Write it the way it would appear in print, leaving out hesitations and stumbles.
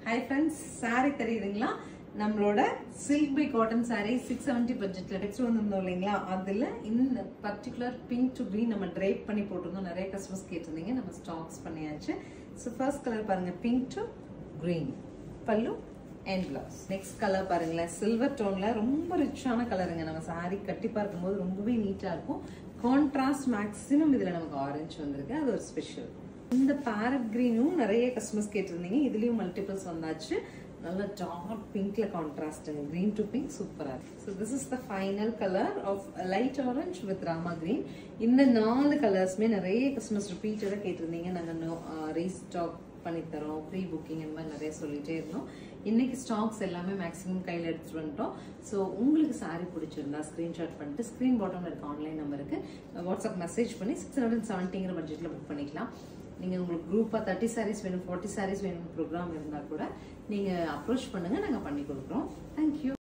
Hi friends, saree தெரியுதுங்களா? நம்மளோட silk by cotton saree 670 பட்ஜெட்ல டெக்ஸ்ட் வந்திருந்தோம் இல்லைங்களா? அதுல இந்த பர்టిక్యులர் pink to green நம்ம drape பண்ணி போட்டுருந்தோம். நிறைய கஸ்டமர்ஸ் கேட்டிருந்தீங்க. நம்ம ஸ்டாக்ஸ் பண்ணியாச்சு. So first color பாருங்க pink to green. பல்லு and blouse. Next color பாருங்களேன் silver toneல ரொம்ப ரிச்சான கலருங்க. நம்ம saree கட்டி பார்க்கும்போது ரொம்பவே நீட்டா இருக்கும். கான்ட்ராஸ்ட் மேக்ஸிமம் இதுல நமக்கு ஆரஞ்சு வந்திருக்கு. அது ஒரு ஸ்பெஷல். இந்த parrot greenும் நிறைய கஸ்டமர்ஸ் கேட்டிருந்தீங்க. இதுலயும் மல்டிபிள்ஸ் வந்தாச்சு. நல்ல டார்க் பிங்க்ல கான்ட்ராஸ்ட் green to pink சூப்பரா இருக்கு. So this is the final color of light orange with rama green. இந்த நாலு கலர்ஸ்மே நிறைய கஸ்டமர்ஸ் ரிப்பீட்டடா கேட்டிருந்தீங்க. நாங்க ரீஸ்டாக் பண்ணி தரோம், ப்ரீ புக்கிங் இந்த மாதிரி நிறைய சொல்லிட்டே இருந்தோம். இன்னைக்கு ஸ்டாக்ஸ் எல்லாமே மேக்ஸிமம் கையில் எடுத்துட்டு வந்துட்டோம். ஸோ உங்களுக்கு சாரி பிடிச்சிருந்தா ஸ்கிரீன்ஷாட் பண்ணிட்டு ஸ்க்ரீன் பாட்டம்ல இருக்க ஆன்லைன் நம்பருக்கு வாட்ஸ்அப் மெசேஜ் பண்ணி 670 பட்ஜெட்ல புக் பண்ணிக்கலாம். நீங்க உங்களுக்கு குரூப்பா 30 sarees வேணும், 40 sarees வேணும் ப்ரோக்ராம் இருந்தா கூட நீங்க அப்ரோச் பண்ணுங்க, நாங்க பண்ணி கொடுக்குறோம். தேங்க்யூ.